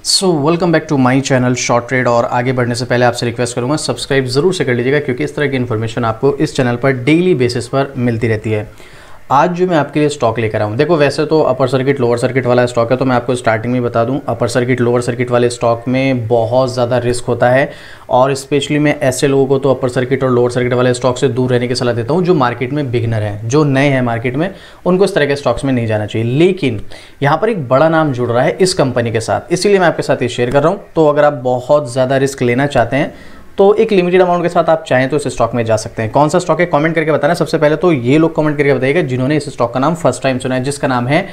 So welcome back to my channel short trade. और आगे बढ़ने से पहले आपसे रिक्वेस्ट करूंगा सब्सक्राइब ज़रूर से कर लीजिएगा, क्योंकि इस तरह की इन्फॉर्मेशन आपको इस चैनल पर डेली बेसिस पर मिलती रहती है। आज जो मैं आपके लिए स्टॉक लेकर आऊँ, देखो वैसे तो अपर सर्किट लोअर सर्किट वाला स्टॉक है, तो मैं आपको स्टार्टिंग में बता दूं अपर सर्किट लोअर सर्किट वाले स्टॉक में बहुत ज़्यादा रिस्क होता है। और स्पेशली मैं ऐसे लोगों को तो अपर सर्किट और लोअर सर्किट वाले स्टॉक से दूर रहने की सलाह देता हूं जो मार्केट में बिगनर हैं, जो नए हैं मार्केट में, उनको इस तरह के स्टॉक्स में नहीं जाना चाहिए। लेकिन यहाँ पर एक बड़ा नाम जुड़ रहा है इस कंपनी के साथ, इसीलिए मैं आपके साथ ये शेयर कर रहा हूँ। तो अगर आप बहुत ज़्यादा रिस्क लेना चाहते हैं तो एक लिमिटेड अमाउंट के साथ आप चाहें तो इस स्टॉक में जा सकते हैं। कौन सा स्टॉक है कमेंट करके बताना। सबसे पहले तो ये लोग कमेंट करके बताइएगा जिन्होंने इस स्टॉक का नाम फर्स्ट टाइम सुना है, जिसका नाम है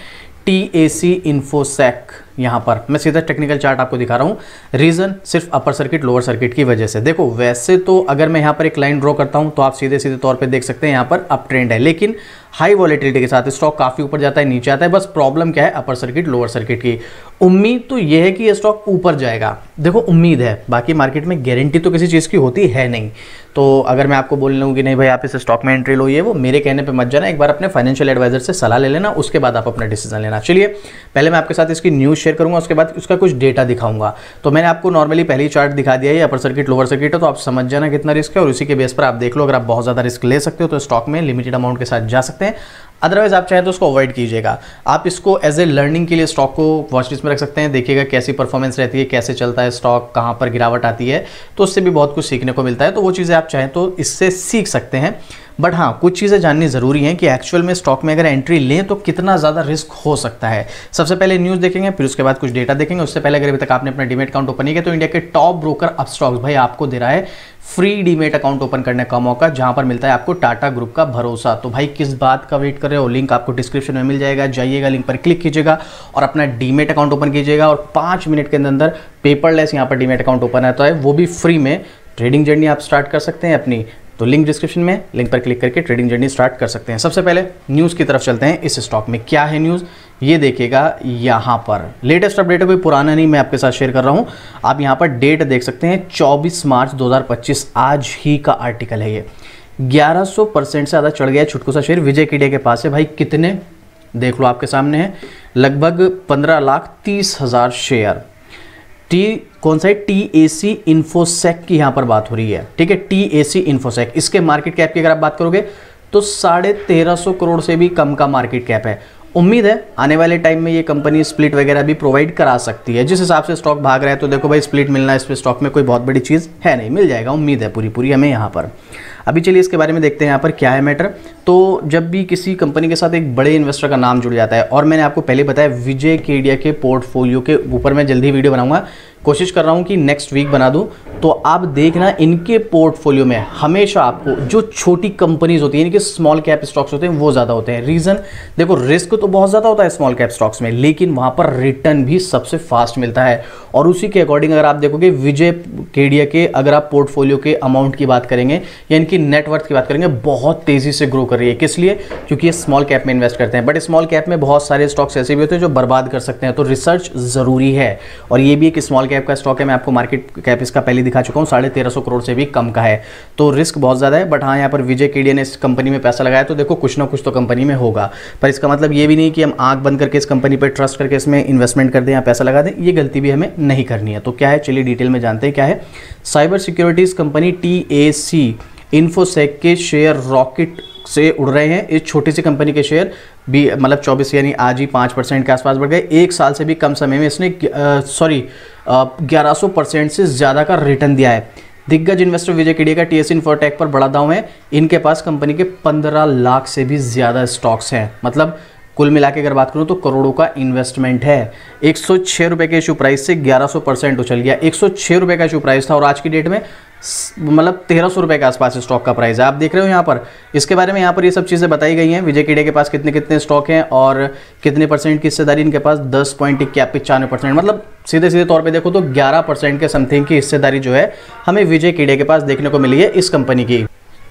TAC इन्फोसेक। यहाँ पर मैं सीधा टेक्निकल चार्ट आपको दिखा रहा हूँ। रीजन सिर्फ अपर सर्किट लोअर सर्किट की वजह से। देखो वैसे तो अगर मैं यहाँ पर एक लाइन ड्रॉ करता हूँ तो आप सीधे सीधे तौर पे देख सकते हैं यहाँ पर अप ट्रेंड है, लेकिन हाई वॉलेटिलिटी के साथ स्टॉक काफी ऊपर जाता है नीचे आता है। बस प्रॉब्लम क्या है अपर सर्किट लोअर सर्किट की। उम्मीद तो यह है कि ये स्टॉक ऊपर जाएगा, देखो उम्मीद है, बाकी मार्केट में गारंटी तो किसी चीज़ की होती है नहीं। तो अगर मैं आपको बोल लूँ कि नहीं भाई आप इस स्टॉक में एंट्री लो, ये वो मेरे कहने पे मत जाना, एक बार अपने फाइनेंशियल एडवाइजर से सलाह ले लेना, उसके बाद आप अपना डिसीजन लेना। चलिए पहले मैं आपके साथ इसकी न्यूज़ शेयर करूंगा, उसके बाद उसका कुछ डेटा दिखाऊंगा। तो मैंने आपको नॉर्मली पहली चार्ट दिखा दिया है, अपर सर्किट लोअर सर्किट है, तो आप समझ जाना कितना रिस्क है और उसी के बेस पर आप देख लो। अगर आप बहुत ज़्यादा रिस्क ले सकते हो तो स्टॉक में लिमिटेड अमाउंट के साथ जा सकते हैं, अदरवाइज आप चाहें तो उसको अवॉइड कीजिएगा। आप इसको एज ए लर्निंग के लिए स्टॉक को वॉच लिस्ट में रख सकते हैं, देखिएगा कैसी परफॉर्मेंस रहती है, कैसे चलता है स्टॉक, कहाँ पर गिरावट आती है, तो उससे भी बहुत कुछ सीखने को मिलता है। तो वो चीज़ें आप चाहें तो इससे सीख सकते हैं। बट हाँ, कुछ चीज़ें जाननी ज़रूरी हैं कि एक्चुअल में स्टॉक में अगर एंट्री लें तो कितना ज़्यादा रिस्क हो सकता है। सबसे पहले न्यूज़ देखेंगे, फिर उसके बाद कुछ डेटा देखेंगे। उससे पहले अगर अभी तक आपने अपना डीमेट अकाउंट ओपन नहीं किया तो इंडिया के टॉप ब्रोकर अपस्टॉक्स भाई आपको दे रहा है फ्री डीमेट अकाउंट ओपन करने का मौका, जहां पर मिलता है आपको टाटा ग्रुप का भरोसा। तो भाई किस बात का वेट कर रहे हो, लिंक आपको डिस्क्रिप्शन में मिल जाएगा, जाइएगा लिंक पर क्लिक कीजिएगा और अपना डीमेट अकाउंट ओपन कीजिएगा और 5 मिनट के अंदर पेपरलेस यहाँ पर डीमेट अकाउंट ओपन आता है, वो भी फ्री में। ट्रेडिंग जर्नी आप स्टार्ट कर सकते हैं अपनी, तो लिंक डिस्क्रिप्शन में, लिंक पर क्लिक करके ट्रेडिंग जर्नी स्टार्ट कर सकते हैं। सबसे पहले न्यूज़ की तरफ चलते हैं। इस स्टॉक में क्या है न्यूज़ ये देखिएगा, यहाँ पर लेटेस्ट अपडेट है, कोई पुराना नहीं, मैं आपके साथ शेयर कर रहा हूँ। आप यहाँ पर डेट देख सकते हैं 24 मार्च 2025, आज ही का आर्टिकल है ये। 1100% से ज़्यादा चढ़ गया है छुटकू सा शेयर, विजय केडिया के पास है भाई। कितने देख लो आपके सामने है, लगभग 15,30,000 शेयर। कौन सा है, TAC इन्फोसेक की यहाँ पर बात हो रही है, ठीक है, TAC इन्फोसेक। इसके मार्केट कैप की अगर आप बात करोगे तो 1350 करोड़ से भी कम का मार्केट कैप है। उम्मीद है आने वाले टाइम में ये कंपनी स्प्लिट वगैरह भी प्रोवाइड करा सकती है। जिस हिसाब से स्टॉक भाग रहा है तो देखो भाई स्प्लिट मिलना इस स्टॉक में कोई बहुत बड़ी चीज़ है नहीं, मिल जाएगा, उम्मीद है पूरी पूरी हमें यहाँ पर। अभी चलिए इसके बारे में देखते हैं यहाँ पर क्या है मैटर। तो जब भी किसी कंपनी के साथ एक बड़े इन्वेस्टर का नाम जुड़ जाता है, और मैंने आपको पहले बताया विजय केडिया के पोर्टफोलियो के ऊपर मैं जल्दी वीडियो बनाऊंगा, कोशिश कर रहा हूं कि नेक्स्ट वीक बना दूं, तो आप देखना इनके पोर्टफोलियो में हमेशा आपको जो छोटी कंपनीज होती हैं, इनके स्मॉल कैप स्टॉक्स होते हैं वो ज़्यादा होते हैं। रीज़न देखो, रिस्क तो बहुत ज़्यादा होता है स्मॉल कैप स्टॉक्स में, लेकिन वहाँ पर रिटर्न भी सबसे फास्ट मिलता है। और उसी के अकॉर्डिंग अगर आप देखोगे विजय केडिया के, अगर आप पोर्टफोलियो के अमाउंट की बात करेंगे या इनकी नेटवर्थ की बात करेंगे, बहुत तेज़ी से ग्रो कर रही है। किस लिए? क्योंकि ये स्मॉल कैप में इन्वेस्ट करते हैं। बट स्मॉल कैप में बहुत सारे स्टॉक्स ऐसे भी होते हैं जो बर्बाद कर सकते हैं, तो रिसर्च ज़रूरी है। और ये भी एक स्मॉल कैप का स्टॉक है, मैं आपको मार्केट कैप इसका पहले दिखा चुका हूँ, 1350 करोड़ से भी कम का है, तो रिस्क बहुत ज़्यादा है। बट हाँ, यहाँ पर विजय केडिया ने इस कंपनी में पैसा लगाया, तो देखो कुछ ना कुछ तो कंपनी में होगा। पर इसका मतलब ये भी नहीं कि हम आंख बंद करके इस कंपनी पर ट्रस्ट करके इसमें इन्वेस्टमेंट कर दें या पैसा लगा दें, ये गलती भी हमें नहीं करनी है। तो क्या है, चलिए डिटेल में जानते हैं क्या है। Cyber securities company TAC InfoSec के शेयर रॉकेट से उड़ रहे हैं। इस छोटी सी कंपनी के शेयर भी मतलब 24 यानी आज ही 5% के आसपास बढ़ गए। एक साल से भी कम समय में इसने 1100% से ज़्यादा का रिटर्न दिया है। दिग्गज इन्वेस्टर विजय केडिया का TAC इन्फोटेक पर बड़ा दांव है। इनके पास कंपनी के 15 लाख से भी ज़्यादा स्टॉक्स हैं, मतलब कुल मिला के अगर बात करूं तो करोड़ों का इन्वेस्टमेंट है। 106 रुपये के इशू प्राइस से 1100% उछल गया। 106 रुपये का इशू प्राइस था और आज की डेट में मतलब 1300 रुपये के आसपास स्टॉक का प्राइस है। आप देख रहे हो यहाँ पर, इसके बारे में यहाँ पर ये सब चीज़ें बताई गई हैं। विजय केडिया के पास कितने कितने स्टॉक हैं और कितने परसेंट की हिस्सेदारी इनके पास, 10.95%, मतलब सीधे सीधे तौर पे देखो तो 11% के समथिंग की हिस्सेदारी जो है हमें विजय केडिया के पास देखने को मिली है इस कंपनी की।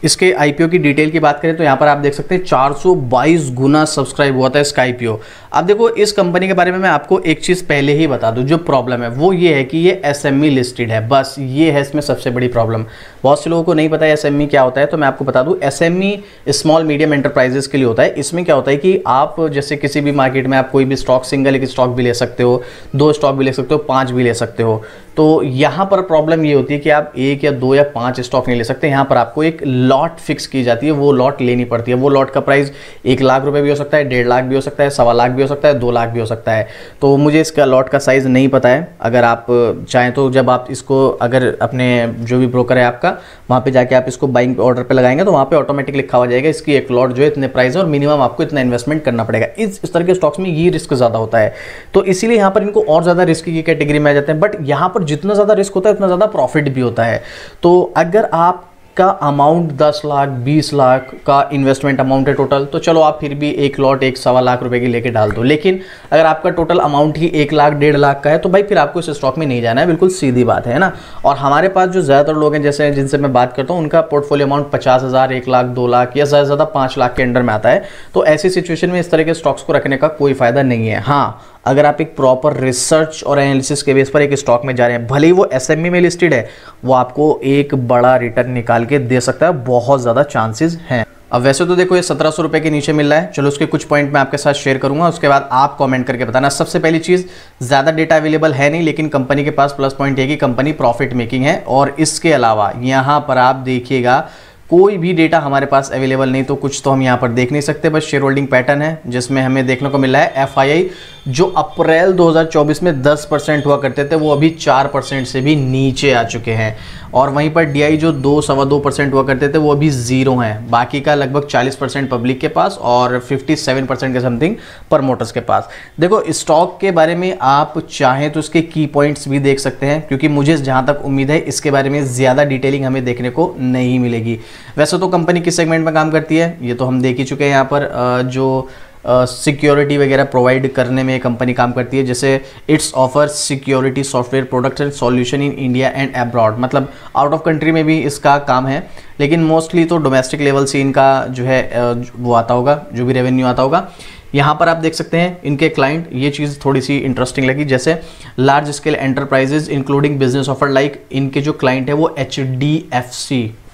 इसके आईपीओ की डिटेल की बात करें तो यहाँ पर आप देख सकते हैं 422 गुना सब्सक्राइब हुआ था इसका आईपीओ। अब देखो इस कंपनी के बारे में मैं आपको एक चीज़ पहले ही बता दूं, जो प्रॉब्लम है वो ये है कि ये एसएमई लिस्टेड है, बस ये है इसमें सबसे बड़ी प्रॉब्लम। बहुत से लोगों को नहीं पता है एसएमई क्या होता है, तो मैं आपको बता दूं एसएमई स्मॉल मीडियम एंटरप्राइजेस के लिए होता है। इसमें क्या होता है कि आप जैसे किसी भी मार्केट में आप कोई भी स्टॉक, सिंगल एक स्टॉक भी ले सकते हो, 2 स्टॉक भी ले सकते हो, 5 भी ले सकते हो। तो यहाँ पर प्रॉब्लम ये होती है कि आप 1 या 2 या 5 स्टॉक नहीं ले सकते। यहाँ पर आपको एक लॉट फिक्स की जाती है, वो लॉट लेनी पड़ती है। वो लॉट का प्राइस 1 लाख रुपए भी हो सकता है, 1.5 लाख भी हो सकता है, 1.25 लाख भी हो सकता है, 2 लाख भी हो सकता है। तो मुझे इसका लॉट का साइज़ नहीं पता है। अगर आप चाहें तो जब आप इसको अगर अपने जो भी ब्रोकर है आपका, वहाँ पे जाके आप इसको बाइंग ऑर्डर पे लगाएंगे तो वहाँ पे ऑटोमेटिक लिखा हो जाएगा इसकी एक लॉट जो है इतने प्राइस है और मिनिमम आपको इतना इन्वेस्टमेंट करना पड़ेगा। इस तरह के स्टॉक्स में ये रिस्क ज़्यादा होता है, तो इसीलिए यहाँ पर इनको और ज़्यादा रिस्क की कैटेगरी में आ जाते हैं। बट यहाँ पर जितना ज़्यादा रिस्क होता है उतना ज़्यादा प्रॉफिट भी होता है। तो अगर आप का अमाउंट 10 लाख 20 लाख का इन्वेस्टमेंट अमाउंट है टोटल, तो चलो आप फिर भी 1 लॉट 1.25 लाख रुपए की लेके डाल दो। लेकिन अगर आपका टोटल अमाउंट ही 1 लाख 1.5 लाख का है तो भाई फिर आपको इस स्टॉक में नहीं जाना है, बिल्कुल सीधी बात है ना। और हमारे पास जो ज़्यादातर लोग हैं जैसे जिनसे मैं बात करता हूँ, उनका पोर्टफोलियो अमाउंट 50,000, 1 लाख, 2 लाख या ज़्यादा से ज़्यादा 5 लाख के अंडर में आता है। तो ऐसी सिचुएशन में इस तरह के स्टॉक्स को रखने का कोई फायदा नहीं है। हाँ, अगर आप एक प्रॉपर रिसर्च और एनालिसिस के बेस पर एक स्टॉक में जा रहे हैं, भले ही वो एसएमई में लिस्टेड है, वो आपको एक बड़ा रिटर्न निकाल के दे सकता है, बहुत ज़्यादा चांसेस हैं। अब वैसे तो देखो ये 1700 रुपए के नीचे मिल रहा है। चलो उसके कुछ पॉइंट मैं आपके साथ शेयर करूंगा, उसके बाद आप कमेंट करके बताना। सबसे पहली चीज़, ज़्यादा डेटा अवेलेबल है नहीं, लेकिन कंपनी के पास प्लस पॉइंट है कि कंपनी प्रॉफिट मेकिंग है। और इसके अलावा यहाँ पर आप देखिएगा कोई भी डेटा हमारे पास अवेलेबल नहीं, तो कुछ तो हम यहाँ पर देख नहीं सकते। बस शेयर होल्डिंग पैटर्न है जिसमें हमें देखने को मिल रहा है एफआईआई जो अप्रैल 2024 में 10% हुआ करते थे, वो अभी 4% से भी नीचे आ चुके हैं। और वहीं पर डीआई जो 2-2.25% हुआ करते थे, वो अभी 0 हैं। बाकी का लगभग 40% पब्लिक के पास और 57% के समथिंग प्रमोटर्स के पास। देखो स्टॉक के बारे में आप चाहें तो इसके की पॉइंट्स भी देख सकते हैं, क्योंकि मुझे जहाँ तक उम्मीद है इसके बारे में ज़्यादा डिटेलिंग हमें देखने को नहीं मिलेगी। वैसे तो कंपनी किस सेगमेंट में काम करती है ये तो हम देख ही चुके हैं। यहाँ पर जो सिक्योरिटी वगैरह प्रोवाइड करने में कंपनी काम करती है, जैसे it's offer security software products and solution in India and abroad, मतलब आउट ऑफ कंट्री में भी इसका काम है, लेकिन मोस्टली तो डोमेस्टिक लेवल से इनका जो है वो आता होगा, जो भी रेवेन्यू आता होगा। यहाँ पर आप देख सकते हैं इनके क्लाइंट, ये चीज़ थोड़ी सी इंटरेस्टिंग लगी, जैसे large scale enterprises including business offer, like इनके जो क्लाइंट है वो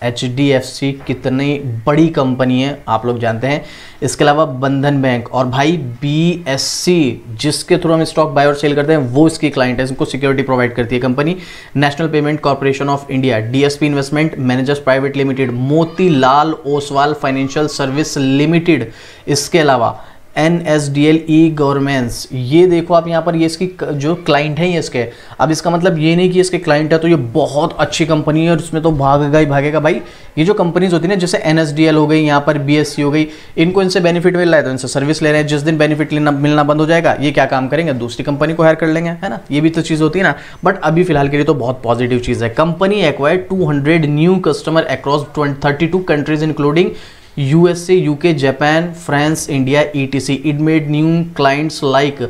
एचडीएफसी कितनी बड़ी कंपनी है आप लोग जानते हैं। इसके अलावा बंधन बैंक और भाई बीएससी जिसके थ्रू हम स्टॉक बाय और सेल करते हैं वो इसकी क्लाइंट है, इनको सिक्योरिटी प्रोवाइड करती है company. National payment corporation of India, DSP investment managers private limited, Motilal Oswal financial service limited, इसके अलावा NSDL ई गवर्नेंस। ये देखो आप यहाँ पर, ये इसकी जो क्लाइंट है ये इसके। अब इसका मतलब ये नहीं कि इसके क्लाइंट है तो ये बहुत अच्छी कंपनी है और उसमें तो भागेगा ही भागेगा। भाई ये जो कंपनीज होती है ना, जैसे NSDL हो गई, यहाँ पर BSC हो गई, इनको इनसे बेनिफिट मिल रहा है तो इनसे सर्विस ले रहे हैं। जिस दिन बेनिफिट मिलना बंद हो जाएगा, ये क्या काम करेंगे, दूसरी कंपनी को हायर कर लेंगे, है ना। ये भी तो चीज़ होती है ना। बट अभी फिलहाल के लिए तो बहुत पॉजिटिव चीज़ है। Company acquired 200 new customer across 32 countries including USA, UK, Japan, France, India, etc. It made new clients like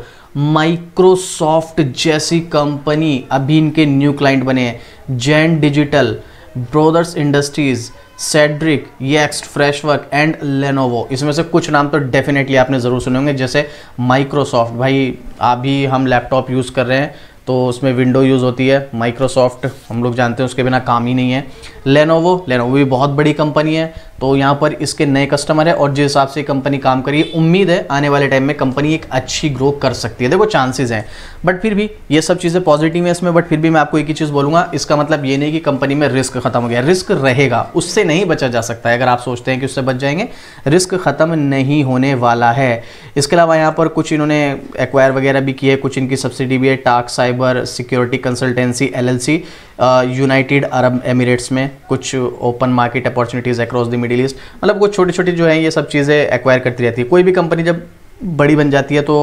Microsoft जैसी कंपनी अभी इनके न्यू क्लाइंट बने हैं। Jain Digital, Brothers Industries, Cedric, Yext, Freshwork and Lenovo. इसमें से कुछ नाम तो डेफिनेटली आपने ज़रूर सुने होंगे, जैसे माइक्रोसॉफ्ट। भाई अभी हम लैपटॉप यूज़ कर रहे हैं तो उसमें विंडो यूज़ होती है, माइक्रोसॉफ्ट हम लोग जानते हैं उसके बिना काम ही नहीं है। लेनोवो भी बहुत बड़ी कंपनी है, तो यहाँ पर इसके नए कस्टमर है और जिस हिसाब से कंपनी काम करी है, उम्मीद है आने वाले टाइम में कंपनी एक अच्छी ग्रो कर सकती है। देखो चांसेस हैं, बट फिर भी ये सब चीज़ें पॉजिटिव है इसमें। बट फिर भी मैं आपको एक ही चीज़ बोलूँगा, इसका मतलब ये नहीं कि कंपनी में रिस्क खत्म हो गया। रिस्क रहेगा, उससे नहीं बचा जा सकता है। अगर आप सोचते हैं कि उससे बच जाएंगे, रिस्क खत्म नहीं होने वाला है। इसके अलावा यहाँ पर कुछ इन्होंने एक्वायर वगैरह भी किए, कुछ इनकी सब्सिडी भी है, टाक cyber security consultancy LLC United Arab Emirates में, कुछ open market opportunities across the Middle East, मतलब कुछ छोटी छोटी जो है ये सब चीज़ें एक्वायर करती रहती है। कोई भी कंपनी जब बड़ी बन जाती है तो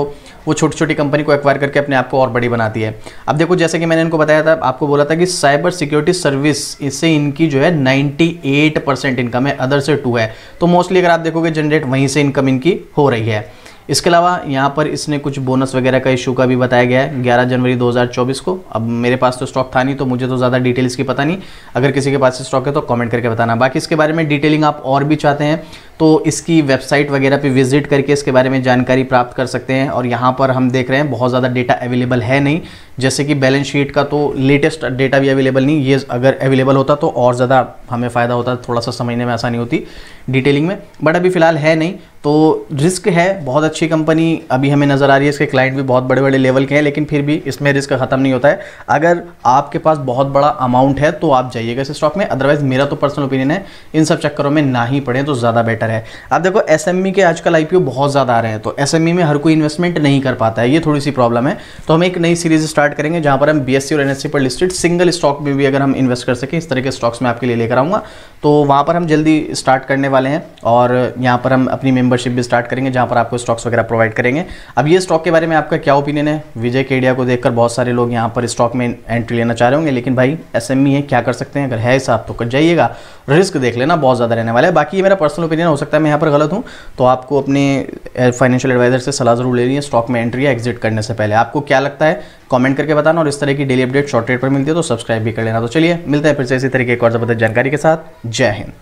वो छोटी छोटी कंपनी को एक्वायर करके अपने आप को और बड़ी बनाती है। अब देखो जैसे कि मैंने इनको बताया था, आपको बोला था कि साइबर सिक्योरिटी सर्विस, इससे इनकी जो है 98% इनकम है, अदर से 2 है। तो मोस्टली अगर आप देखोगे जनरेट वहीं से इनकम इनकी हो रही है। इसके अलावा यहाँ पर इसने कुछ बोनस वगैरह का इशू का भी बताया गया है 11 जनवरी 2024 को। अब मेरे पास तो स्टॉक था नहीं तो मुझे तो ज़्यादा डिटेल इसकी पता नहीं, अगर किसी के पास स्टॉक है तो कमेंट करके बताना। बाकी इसके बारे में डिटेलिंग आप और भी चाहते हैं तो इसकी वेबसाइट वगैरह पे विजिट करके इसके बारे में जानकारी प्राप्त कर सकते हैं। और यहाँ पर हम देख रहे हैं बहुत ज़्यादा डेटा अवेलेबल है नहीं, जैसे कि बैलेंस शीट का तो लेटेस्ट डेटा भी अवेलेबल नहीं, ये अगर अवेलेबल होता तो और ज़्यादा हमें फ़ायदा होता, थोड़ा सा समझने में आसानी होती डिटेलिंग में, बट अभी फ़िलहाल है नहीं। तो रिस्क है, बहुत अच्छी कंपनी अभी हमें नज़र आ रही है, इसके क्लाइंट भी बहुत बड़े बड़े लेवल के हैं, लेकिन फिर भी इसमें रिस्क ख़त्म नहीं होता है। अगर आपके पास बहुत बड़ा अमाउंट है तो आप जाइएगा इस स्टॉक में, अदरवाइज मेरा तो पर्सनल ओपिनियन है इन सब चक्करों में ना ही पड़े तो ज़्यादा बेटर है। आप देखो एसएमई के आजकल आईपीओ बहुत ज़्यादा आ रहे हैं, तो एसएमई में हर कोई इन्वेस्टमेंट नहीं कर पाता है, ये थोड़ी सी प्रॉब्लम है। तो हम एक नई सीरीज स्टार्ट करेंगे जहाँ पर हम बीएसई और एनएसई पर लिस्टेड सिंगल स्टॉक में भी अगर हम इन्वेस्ट कर सकें, इस तरह के स्टॉक्स में आपके लिए लेकर आऊँगा। तो वहाँ पर हम जल्दी स्टार्ट करने वाले हैं और यहाँ पर हम अपनी मेंबरशिप भी स्टार्ट करेंगे जहाँ पर आपको स्टॉक्स वगैरह प्रोवाइड करेंगे। अब ये स्टॉक के बारे में आपका क्या ओपिनियन है? विजय केडिया को देखकर बहुत सारे लोग यहाँ पर स्टॉक में एंट्री लेना चाह रहे होंगे, लेकिन भाई एसएमई है, क्या कर सकते हैं? अगर है हिसाब तो कर जाइएगा, रिस्क देख लेना, बहुत ज़्यादा रहने वाला है। बाकी ये मेरा पर्सनल ओपिनियन, हो सकता है मैं यहाँ पर गलत हूँ, तो आपको अपने फाइनेंशियल एडवाइजर से सलाह जरूर लेनी है स्टॉक में एंट्री या एग्जिट करने से पहले। आपको क्या लगता है कमेंट करके बताना, और इस तरह की डेली अपडेट शॉर्ट ट्रेड पर मिलती है तो सब्सक्राइब भी कर लेना। तो चलिए मिलते हैं फिर से इसी तरीके एक और ज़बरदस्त जानकारी के साथ। जय हिंद।